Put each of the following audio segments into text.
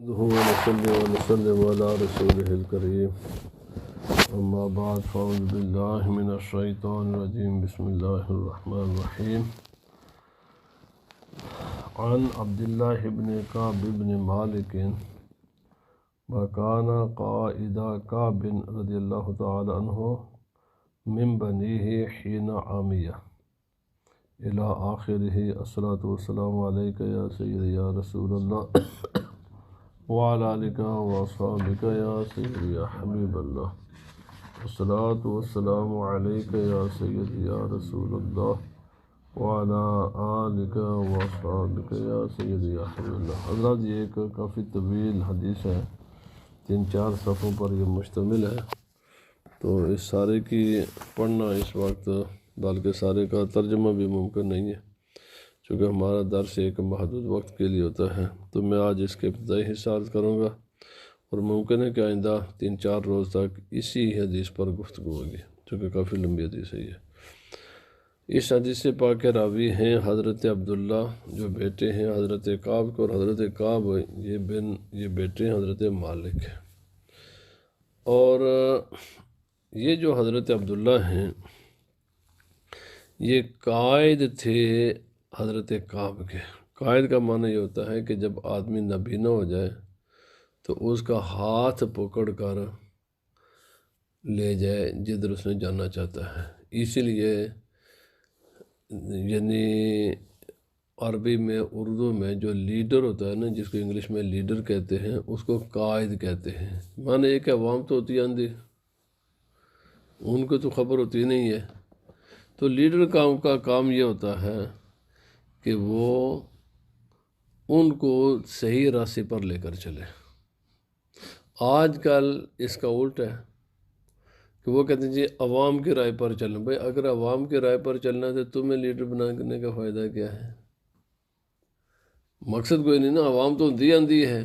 نحمده ونصلي على رسوله الكريم أما بعد فأعوذ بالله من الشيطان الرجيم بسم الله الرحمن الرحيم عن عبد الله بن كعب بن مالك وكان قائد كعب رضي الله تعالى عنه من بنيه حين عامية إلى آخره الصلاة والسلام عليك يا سيدي يا رسول الله وعلى آلك وأصحابك يا سيدي يا حبيب الله والصلاة والسلام عليك يا سيدي يا رسول الله وعلى آلك وأصحابك يا سيدي يا حبيب الله۔ حضرات یہ ایک کافی طویل حدیث ہے، 3-4 صفحوں پر یہ مشتمل ہے، تو اس سارے کی پڑھنا اس وقت بلکہ سارے کا ترجمہ بھی ممکن نہیں ہے، چونکہ ہمارا درس ایک محدود وقت کے لیے ہوتا ہے۔ تو میں آج اس کے ابتدائی حصہ عرض کروں گا اور ممکن ہے کہ آئندہ 3-4 روز تک اسی حدیث پر گفتگو ہوگی، چونکہ کافی لمبی حدیث ہے یہ۔ اس حدیث پاک کے راوی ہیں حضرت عبداللہ، جو بیٹے ہیں حضرت کعب کو، اور حضرت کعب یہ بیٹے ہیں حضرت مالک۔ اور یہ جو حضرت عبداللہ ہیں یہ قائد تھے حضرت کعب کے۔ قائد کا معنی یہ ہوتا ہے کہ جب آدمی نابینا ہو جائے تو اس کا ہاتھ پکڑ کر لے جائے جدھر اس نے جانا چاہتا ہے۔ اسی لیے یعنی عربی میں، اردو میں جو لیڈر ہوتا ہے نا، جس کو انگلش میں لیڈر کہتے ہیں، اس کو قائد کہتے ہیں۔ معنی یہ کہ عوام تو ہوتی ہے اندھی، ان کو تو خبر ہوتی نہیں ہے، تو لیڈر کا کام یہ ہوتا ہے کہ وہ ان کو صحیح راستے پر لے کر چلے۔ آج کل اس کا الٹ ہے کہ وہ کہتے ہیں جی عوام کی رائے پر چلنا۔ بھائی اگر عوام کی رائے پر چلنا ہے تو تمہیں لیڈر بنانے کا فائدہ کیا ہے؟ مقصد کوئی نہیں نا، عوام تو اندھی ہے،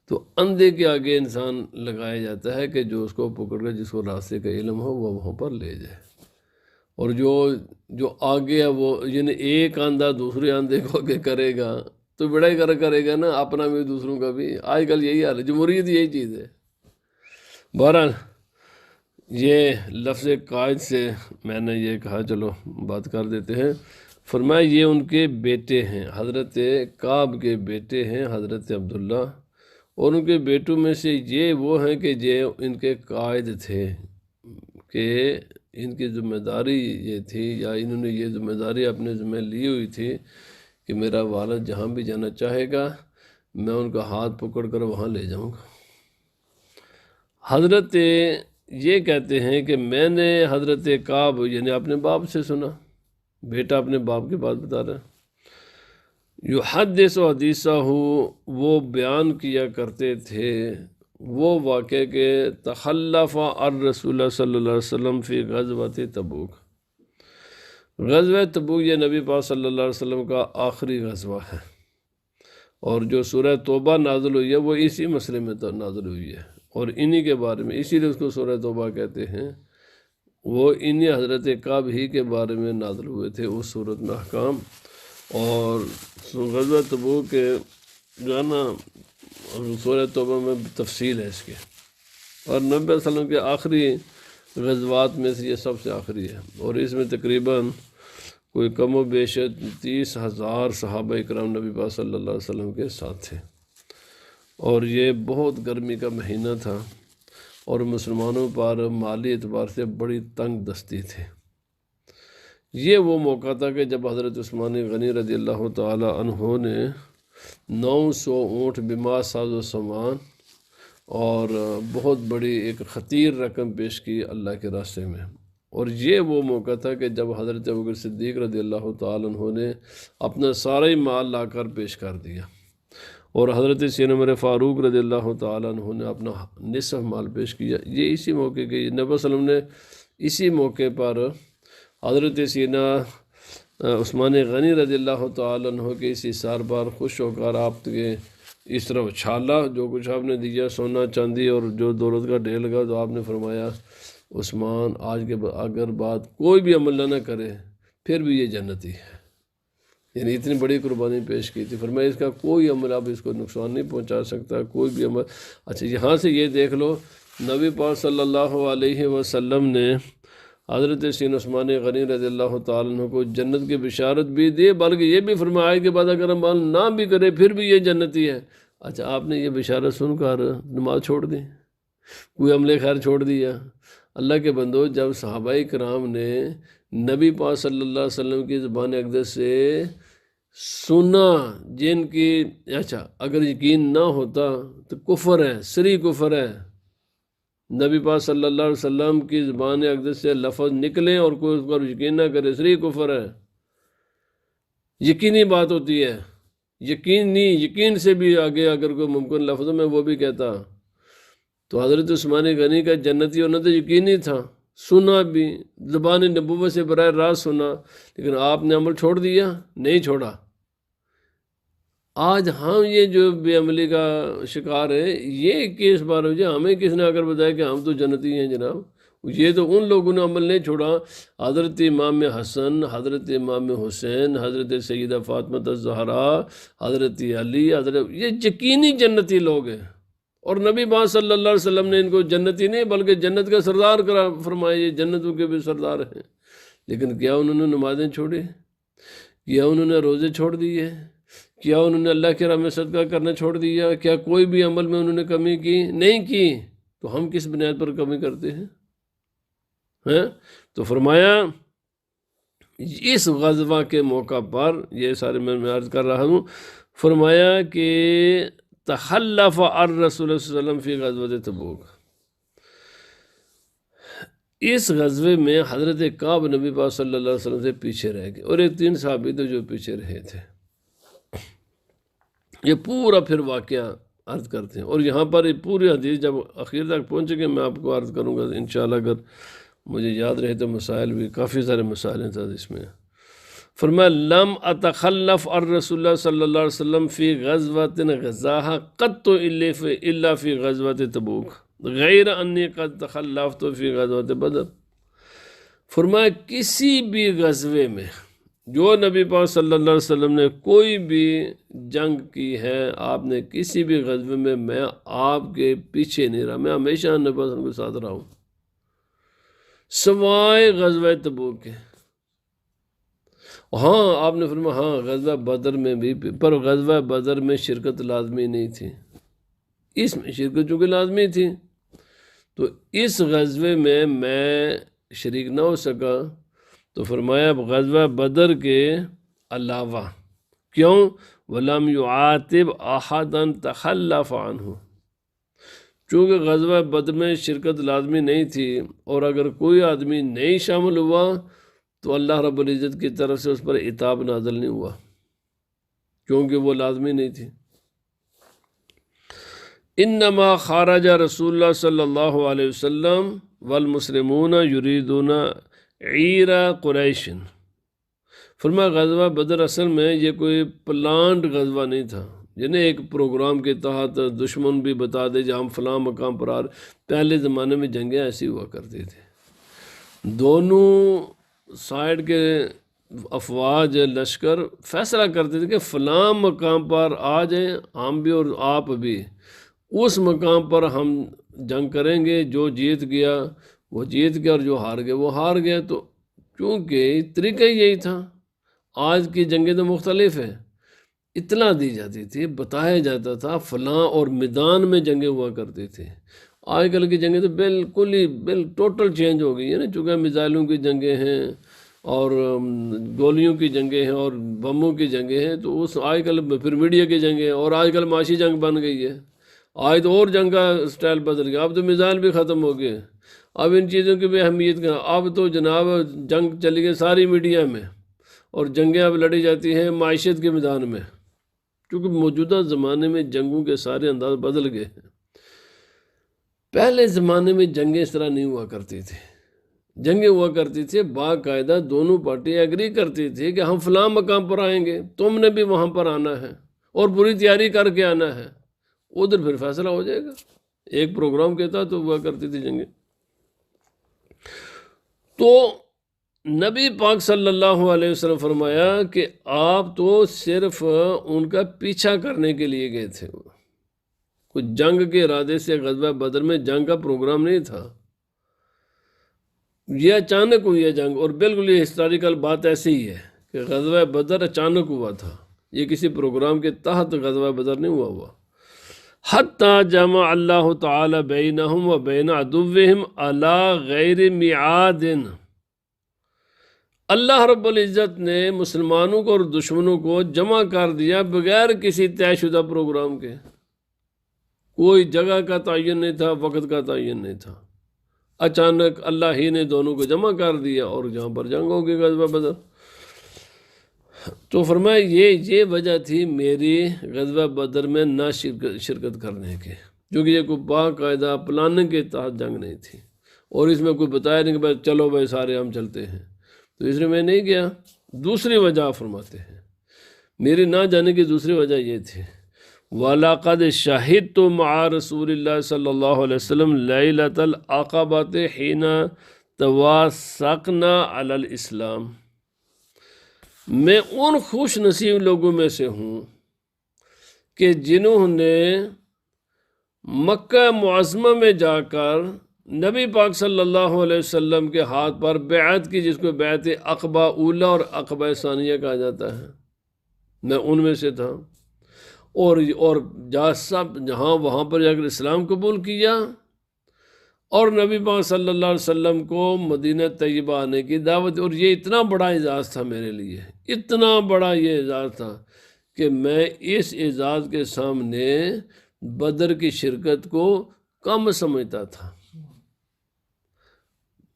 تو اندھے کے آگے انسان لگایا جاتا ہے کہ جو اس کو پکڑ کر جس کو راستے کا علم ہو وہ وہاں پر لے جائے، اور جو آگے ہے وہ یعنی ایک آندھا دوسرے آندھے کو آگے کرے گا تو بڑا ہی کرے گا نا، اپنا بھی دوسروں کا بھی۔ آج کل یہی حال ہے، جمہوریت یہی چیز ہے۔ بہرحال یہ لفظ قائد سے میں نے یہ کہا چلو بات کر دیتے ہیں۔ فرمایا یہ ان کے بیٹے ہیں، حضرت کعب کے بیٹے ہیں حضرت عبداللہ، اور ان کے بیٹوں میں سے یہ وہ ہیں کہ جو ان کے قائد تھے، کہ ان کی ذمہ داری یہ تھی، یا انہوں نے یہ ذمہ داری اپنے ذمہ لی ہوئی تھی کہ میرا والد جہاں بھی جانا چاہے گا میں ان کا ہاتھ پکڑ کر وہاں لے جاؤں گا۔ حضرت یہ کہتے ہیں کہ میں نے حضرت کعب یعنی اپنے باپ سے سنا، بیٹا اپنے باپ کی بات بتا رہا ہے، یحدث حدیثہ، وہ بیان کیا کرتے تھے وہ واقعہ کہ تخلف الرسول اللہ صلی اللہ علیہ وسلم فی غزوۃ تبوک۔ غزوہ تبوک یہ نبی پاک صلی اللہ علیہ وسلم کا آخری غزوہ ہے، اور جو سورہ توبہ نازل ہوئی ہے وہ اسی مسئلے میں نازل ہوئی ہے، اور انہی کے بارے میں، اسی لیے اس کو سورہ توبہ کہتے ہیں۔ وہ انہی حضرت کعب ہی کے بارے میں نازل ہوئے تھے اس صورت میں احکام۔ اور غزوہ تبوک کے جو ہے نا سورہ توبہ میں تفصیل ہے اس کے، اور نبی صلی اللہ علیہ وسلم کے آخری غزوات میں سے یہ سب سے آخری ہے، اور اس میں تقریباً کوئی کم و بیش 30,000 صحابہ اکرام نبی پاک صلی اللہ علیہ وسلم کے ساتھ تھے، اور یہ بہت گرمی کا مہینہ تھا، اور مسلمانوں پر مالی اعتبار سے بڑی تنگ دستی تھی۔ یہ وہ موقع تھا کہ جب حضرت عثمان غنی رضی اللہ تعالی عنہ نے 900 اونٹ بما ساز و سامان اور بہت بڑی ایک خطیر رقم پیش کی اللہ کے راستے میں، اور یہ وہ موقع تھا کہ جب حضرت ابوبکر صدیق رضی اللہ تعالیٰ عنہ نے اپنا سارا ہی مال لا کر پیش کر دیا، اور حضرت سیدنا عمر فاروق رضی اللہ تعالیٰ عنہ نے اپنا نصف مال پیش کیا۔ یہ اسی موقع کے نبی صلی اللہ علیہ وسلم نے اسی موقع پر حضرت سیدنا عثمان غنی رضی اللہ تعالیٰ عنہ کے اسی سار بار خوش ہو کر آپ کے اس طرح اچھالا، جو کچھ آپ نے دیا سونا چاندی اور جو دولت کا ڈھیر لگا، تو آپ نے فرمایا عثمان آج کے اگر بات کوئی بھی عمل نہ کرے پھر بھی یہ جنتی ہے، یعنی اتنی بڑی قربانی پیش کی تھی، فرمایا اس کا کوئی عمل اب اس کو نقصان نہیں پہنچا سکتا، کوئی بھی عمل۔ اچھا یہاں سے یہ دیکھ لو، نبی پاک صلی اللہ علیہ وسلم نے حضرت سین عثمان غنی رضی اللہ تعالیٰ عنہ کو جنت کی بشارت بھی دی، بلکہ یہ بھی فرمایا کہ بعد اگر عمل نہ بھی کرے پھر بھی یہ جنتی ہے۔ اچھا آپ نے یہ بشارت سن کر نماز چھوڑ دی، کوئی عمل خیر چھوڑ دیا؟ اللہ کے بندو، جب صحابہ کرام نے نبی پاک صلی اللہ علیہ وسلم کی زبان اقدس سے سنا، جن کی اچھا اگر یقین نہ ہوتا تو کفر ہے، سری کفر ہے۔ نبی پاک صلی اللہ علیہ وسلم کی زبان اقدس سے لفظ نکلیں اور کوئی اس پر یقین نہ کرے، سری کفر ہے۔ یقینی بات ہوتی ہے، یقین نہیں، یقین سے بھی آگے اگر کوئی ممکن لفظ میں وہ بھی کہتا۔ تو حضرت عثمان غنی کا جنتی ہونا تو یقینی تھا، سنا بھی، زبان نبوت سے براہ راست سنا، لیکن آپ نے عمل چھوڑ دیا؟ نہیں چھوڑا۔ آج ہم یہ جو بے عملی کا شکار ہے، یہ کس بار ہو جائے؟ ہمیں کس نے اگر بتایا کہ ہم تو جنتی ہیں جناب؟ یہ تو ان لوگوں نے عمل نہیں چھوڑا۔ حضرت امام حسن، حضرت امام حسین، حضرت سیدہ فاطمہ الزہرا، حضرت علی، یہ یقینی جنتی لوگ ہیں، اور نبی پاک صلی اللہ علیہ وسلم نے ان کو جنتی نہیں بلکہ جنت کا سردار کرا فرمایا، یہ جنتوں کے بھی سردار ہیں۔ لیکن کیا انہوں نے نمازیں چھوڑی؟ کیا انہوں نے روزے چھوڑ دیے؟ کیا انہوں نے اللہ کے راہ میں صدقہ کرنا چھوڑ دیا؟ کیا کوئی بھی عمل میں انہوں نے کمی کی؟ نہیں کی۔ تو ہم کس بنیاد پر کمی کرتے ہیں؟ تو فرمایا اس غزوہ کے موقع پر، یہ سارے میں عرض کر رہا ہوں، فرمایا کہ تخلف الرسول صلی اللہ علیہ وسلم فی غزوۃ تبوک، اس غزوے میں حضرت کعب نبی پاک صلی اللہ علیہ وسلم سے پیچھے رہ گئے، اور ایک 3 صحابی تھے جو پیچھے رہے تھے۔ یہ پورا پھر واقعہ عرض کرتے ہیں، اور یہاں پر یہ پوری حدیث جب اخیر تک پہنچے گے میں آپ کو عرض کروں گا انشاءاللہ، اگر مجھے یاد رہے تو مسائل بھی کافی سارے مسائل ہیں اس میں۔ فرمایا لم اتخلف الرسول اللہ صلی اللہ علیہ وسلم فی غزوۃ غزاها قط الا فی غزوۃ تبوک غیر انی قد تخلفت فی غزوۃ بدر۔ فرمایا کسی بھی غزوے میں جو نبی پاک صلی اللہ علیہ وسلم نے کوئی بھی جنگ کی ہے، آپ نے کسی بھی غزوے میں آپ کے پیچھے نہیں رہا، میں ہمیشہ نبی پاک صلی اللہ علیہ وسلم کے ساتھ رہا ہوں، سوائے غزوہ تبوک کے۔ ہاں آپ نے فرمایا ہاں غزوہ بدر میں بھی، پر غزوہ بدر میں شرکت لازمی نہیں تھی، اس میں شرکت چونکہ لازمی تھی، تو اس غزوے میں شریک نہ ہو سکا۔ تو فرمایا غزوہ بدر کے علاوہ، کیوں؟ وَلَمْ يُعَاتِبْ أَحَدًا تَخَلَّفَ عَنْهُ، چونکہ غزوہ بدر میں شرکت لازمی نہیں تھی، اور اگر کوئی آدمی نہیں شامل ہوا تو اللہ رب العزت کی طرف سے اس پر عتاب نازل نہیں ہوا، کیونکہ وہ لازمی نہیں تھی۔ انما خرج رسول اللہ صلی اللہ علیہ وسلم والمسلمون یریدون عیر قریش۔ فرمایا غزوہ بدر اصل میں یہ کوئی پلانڈ غزوہ نہیں تھا، یعنی ایک پروگرام کے تحت دشمن بھی بتا دے جہاں ہم فلاں مقام پر پہلے زمانے میں جنگیں ایسی ہوا کرتی تھے، دونوں سائڈ کے افواج لشکر فیصلہ کرتے تھے کہ فلاں مقام پر آ جائیں ہم بھی اور آپ بھی، اس مقام پر ہم جنگ کریں گے، جو جیت گیا وہ جیت گیا اور جو ہار گیا وہ ہار گیا۔ تو کیونکہ طریقہ یہی تھا، آج کی جنگیں تو مختلف ہیں، اطلاع دی جاتی تھی، بتایا جاتا تھا فلاں اور میدان میں جنگیں ہوا کرتی تھی۔ آج کل کی جنگیں تو بالکل ہی ٹوٹل چینج ہو گئی ہے نا، چونکہ میزائلوں کی جنگیں ہیں اور گولیوں کی جنگیں ہیں اور بموں کی جنگیں ہیں، تو اس آج کل پھر میڈیا کی جنگیں ہیں، اور آج کل معاشی جنگ بن گئی ہے، آج تو اور جنگ کا سٹائل بدل گیا، اب تو میزائل بھی ختم ہو گئے، اب ان چیزوں کی بھی اہمیت کا، اب تو جناب جنگ چلی گئی ساری میڈیا میں، اور جنگیں اب لڑی جاتی ہیں معیشت کے میدان میں، کیونکہ موجودہ زمانے میں جنگوں کے سارے انداز بدل گئے ہیں۔ پہلے زمانے میں جنگیں اس طرح نہیں ہوا کرتی تھی، جنگیں ہوا کرتی تھی باقاعدہ دونوں پارٹی ایگری کرتی تھی کہ ہم فلاں مقام پر آئیں گے، تم نے بھی وہاں پر آنا ہے اور پوری تیاری کر کے آنا ہے، ادھر پھر فیصلہ ہو جائے گا، ایک پروگرام کے تحت تو ہوا کرتی تھی جنگیں۔ تو نبی پاک صلی اللہ علیہ وسلم فرمایا کہ آپ تو صرف ان کا پیچھا کرنے کے لیے گئے تھے، کچھ جنگ کے ارادے سے غزوہ بدر میں جنگ کا پروگرام نہیں تھا، یہ اچانک ہوئی ہے جنگ، اور بالکل یہ ہسٹوریکل بات ایسی ہی ہے کہ غزوہ بدر اچانک ہوا تھا، یہ کسی پروگرام کے تحت غزوہ بدر نہیں ہوا حتیٰ جمع اللہ تعالی بینہم و بین عدوہم علی غیر میعاد، اللہ رب العزت نے مسلمانوں کو اور دشمنوں کو جمع کر دیا بغیر کسی طے شدہ پروگرام کے، کوئی جگہ کا تعین نہیں تھا، وقت کا تعین نہیں تھا، اچانک اللہ ہی نے دونوں کو جمع کر دیا اور جہاں پر جنگ ہوگی غزوہ بدر۔ تو فرمایا یہ وجہ تھی میری غزوہ بدر میں نہ شرکت کرنے کے، جو کہ یہ کوئی باقاعدہ پلاننگ کے تحت جنگ نہیں تھی، اور اس میں کوئی بتایا نہیں کہ بھائی چلو بھائی سارے ہم چلتے ہیں، تو اس لیے میں نہیں گیا۔ دوسری وجہ فرماتے ہیں میری نہ جانے کی دوسری وجہ یہ تھی، وَلَقَدْ شَهِدْتُ مَعَ رَسُولِ اللَّهِ صلی اللہ علیہ وسلم لَيْلَةَ الْعَقَبَةِ حِينَ تَوَاسَقْنَا عَلَى الْإِسْلَامِ، میں ان خوش نصیب لوگوں میں سے ہوں کہ جنہوں نے مکہ معظمہ میں جا کر نبی پاک صلی اللہ علیہ وسلم کے ہاتھ پر بیعت کی، جس کو بیعت عقبہ اولا اور عقبہ ثانیہ کہا جاتا ہے، میں ان میں سے تھا، اور جہاں وہاں پر جا کر اسلام قبول کیا اور نبی پاک صلی اللہ علیہ وسلم کو مدینہ طیبہ آنے کی دعوت، اور یہ اتنا بڑا اعزاز تھا میرے لیے، اتنا بڑا یہ اعزاز تھا کہ میں اس اعزاز کے سامنے بدر کی شرکت کو کم سمجھتا تھا۔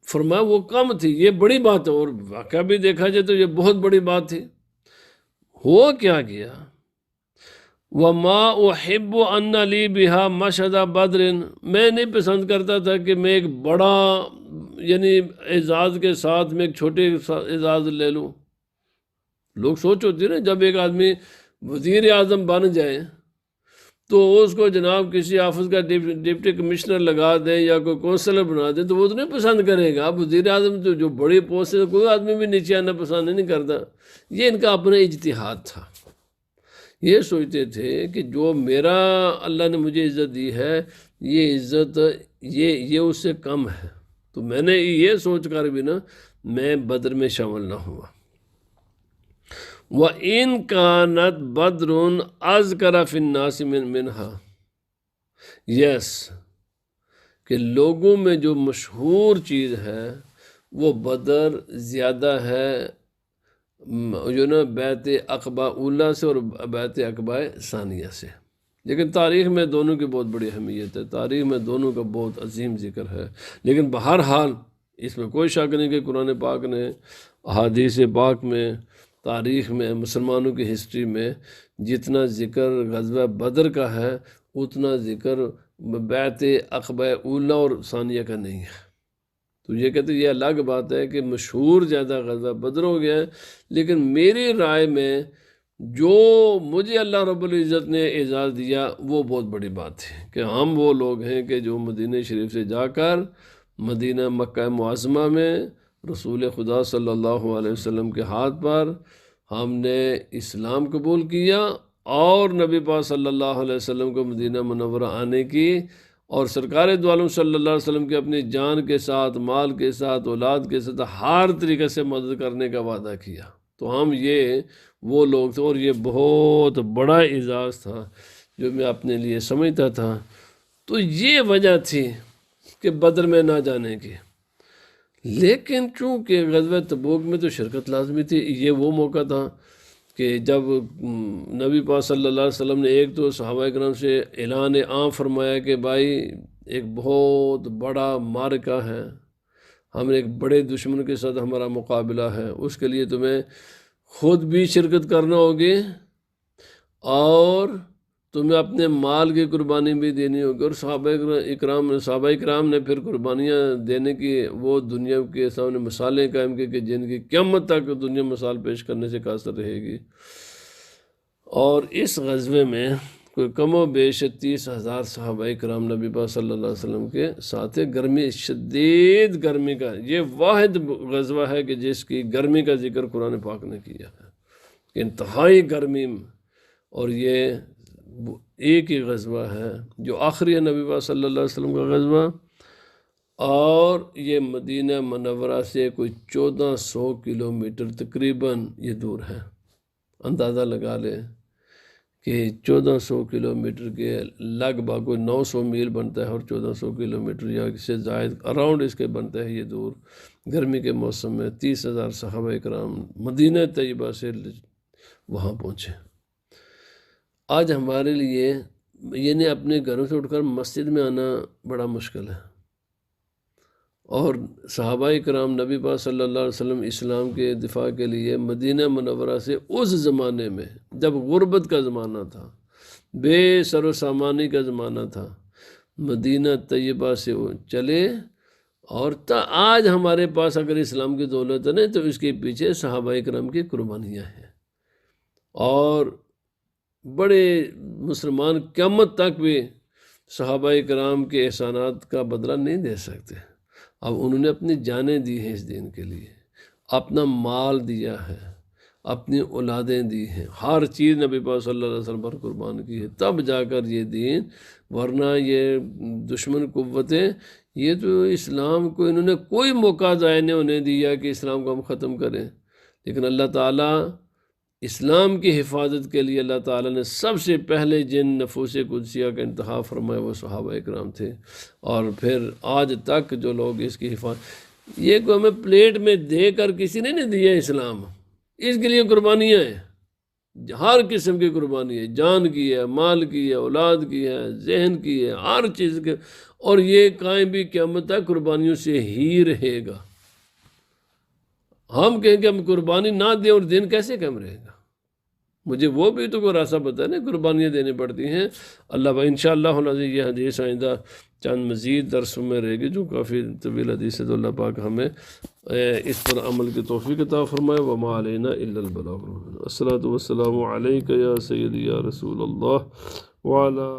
فرمایا وہ کم تھی، یہ بڑی بات ہے، اور واقعہ بھی دیکھا جائے تو یہ بہت بڑی بات تھی۔ ہوا کیا گیا، وَمَا أُحِبُّ أَنَّ لِي بِهَا مَشْهَدَ بَدْرٍ، میں نہیں پسند کرتا تھا کہ میں ایک بڑا یعنی اعزاز کے ساتھ میں ایک چھوٹے اعزاز لے لوں۔ لوگ سوچ ہوتی ہے نا، جب ایک آدمی وزیر اعظم بن جائے تو اس کو جناب کسی آفس کا ڈپٹی کمشنر لگا دیں یا کوئی کونسلر بنا دیں تو وہ تو نہیں پسند کرے گا۔ اب وزیر اعظم تو جو بڑی پوسٹ ہے کوئی آدمی بھی نیچے آنا پسند نہیں کرتا۔ یہ ان کا اپنا اجتہاد تھا، یہ سوچتے تھے کہ جو میرا اللہ نے مجھے عزت دی ہے یہ عزت یہ اس سے کم ہے، تو میں نے یہ سوچ کر بھی نا میں بدر میں شامل نہ ہوا۔ وَإِن كَانَتْ بَدْرٌ أَذْكَرَ فِي النَّاسِ مِنْهَا، یس کہ لوگوں میں جو مشہور چیز ہے وہ بدر زیادہ ہے جو نا بیعت عقبہ اولا سے اور بیعت عقبہ ثانیہ سے، لیکن تاریخ میں دونوں کی بہت بڑی اہمیت ہے، تاریخ میں دونوں کا بہت عظیم ذکر ہے، لیکن بہرحال اس میں کوئی شک نہیں کہ قرآن پاک نے احادیث پاک میں تاریخ میں مسلمانوں کی ہسٹری میں جتنا ذکر غزوہ بدر کا ہے اتنا ذکر بیعت عقبہ اولا اور ثانیہ کا نہیں ہے۔ تو یہ کہتے ہیں یہ الگ بات ہے کہ مشہور زیادہ غزوہ بدر ہو گیا ہے، لیکن میری رائے میں جو مجھے اللہ رب العزت نے اعزاز دیا وہ بہت بڑی بات ہے کہ ہم وہ لوگ ہیں کہ جو مدینہ شریف سے جا کر مدینہ مکہ معظمہ میں رسول خدا صلی اللہ علیہ وسلم کے ہاتھ پر ہم نے اسلام قبول کیا اور نبی پاک صلی اللہ علیہ وسلم کو مدینہ منورہ آنے کی اور سرکار دو عالم صلی اللہ علیہ وسلم کے اپنی جان کے ساتھ، مال کے ساتھ، اولاد کے ساتھ ہر طریقے سے مدد کرنے کا وعدہ کیا۔ تو ہم یہ وہ لوگ تھے اور یہ بہت بڑا اعزاز تھا جو میں اپنے لیے سمجھتا تھا۔ تو یہ وجہ تھی کہ بدر میں نہ جانے کی، لیکن چونکہ غزوہ تبوک میں تو شرکت لازمی تھی، یہ وہ موقع تھا کہ جب نبی پاک صلی اللہ علیہ وسلم نے ایک تو صحابہ کرام سے اعلان عام فرمایا کہ بھائی ایک بہت بڑا معرکہ ہے، ہم ایک بڑے دشمن کے ساتھ ہمارا مقابلہ ہے، اس کے لیے تمہیں خود بھی شرکت کرنا ہوگی اور تمہیں اپنے مال کی قربانی بھی دینی ہوگی، اور صحابہ اکرام نے پھر قربانیاں دینے کی وہ دنیا کے سامنے مثالیں قائم کی کہ جن کی قیامت تک دنیا مثال پیش کرنے سے قاصر رہے گی۔ اور اس غزوے میں کوئی کم و بیش 30,000 صحابہ کرام نبی پاک صلی اللہ علیہ وسلم کے ساتھ گرمی، شدید گرمی کا یہ واحد غزوہ ہے کہ جس کی گرمی کا ذکر قرآن پاک نے کیا ہے، انتہائی گرمی میں، اور یہ ایک ہی غزوہ ہے جو آخری ہے نبی پاک صلی اللہ علیہ وسلم کا غزوہ، اور یہ مدینہ منورہ سے کوئی 1400 کلومیٹر تقریباً یہ دور ہے۔ اندازہ لگا لے کہ 1400 کلومیٹر کے لگ بھگ کوئی 900 میل بنتا ہے، اور 1400 کلومیٹر یا اس سے زائد اراؤنڈ اس کے بنتا ہے یہ دور۔ گرمی کے موسم میں 30,000 صحابہ کرام مدینہ طیبہ سے وہاں پہنچے۔ آج ہمارے لیے یعنی اپنے گھروں سے اٹھ کر مسجد میں آنا بڑا مشکل ہے، اور صحابہ کرام نبی پاک صلی اللہ علیہ وسلم اسلام کے دفاع کے لیے مدینہ منورہ سے اس زمانے میں جب غربت کا زمانہ تھا، بے سر و سامانی کا زمانہ تھا، مدینہ طیبہ سے وہ چلے، اور آج ہمارے پاس اگر اسلام کی دولت ہے تو اس کے پیچھے صحابہ کرام کی قربانیاں ہیں، اور بڑے مسلمان قیامت تک بھی صحابہ کرام کے احسانات کا بدلہ نہیں دے سکتے۔ اب انہوں نے اپنی جانیں دی ہیں اس دین کے لیے، اپنا مال دیا ہے، اپنی اولادیں دی ہیں، ہر چیز نبی پاک صلی اللہ علیہ وسلم پر قربان کی ہے، تب جا کر یہ دین، ورنہ یہ دشمن قوتیں یہ تو اسلام کو انہوں نے کوئی موقع ضائع نہیں ہونے دیا کہ اسلام کو ہم ختم کریں، لیکن اللہ تعالیٰ اسلام کی حفاظت کے لیے اللہ تعالیٰ نے سب سے پہلے جن نفوس قدسیہ کا انتخاب فرمایا وہ صحابہ کرام تھے، اور پھر آج تک جو لوگ اس کی حفاظت، یہ کو ہمیں پلیٹ میں دے کر کسی نے نہیں دیا اسلام، اس کے لیے قربانیاں ہیں، ہر قسم کی قربانی ہے، جان کی ہے، مال کی ہے، اولاد کی ہے، ذہن کی ہے، ہر چیز کے، اور یہ قائم بھی قیامت تک قربانیوں سے ہی رہے گا۔ ہم کہیں کہ ہم قربانی نہ دیں اور دین کیسے کم رہے گا؟ مجھے وہ بھی تو کوئی راستہ بتا نا، قربانیاں دینی پڑتی ہیں۔ اللہ بھائی انشاءاللہ یہ حدیث آئندہ چند مزید درسوں میں رہے گی جو کافی طویل حدیث ہے، تو اللہ پاک ہمیں اس پر عمل کی توفیق عطا فرمائے۔ وما علینا الا البلاغ۔ الصلاۃ والسلام علیک یا سیدی یا رسول اللہ وعلی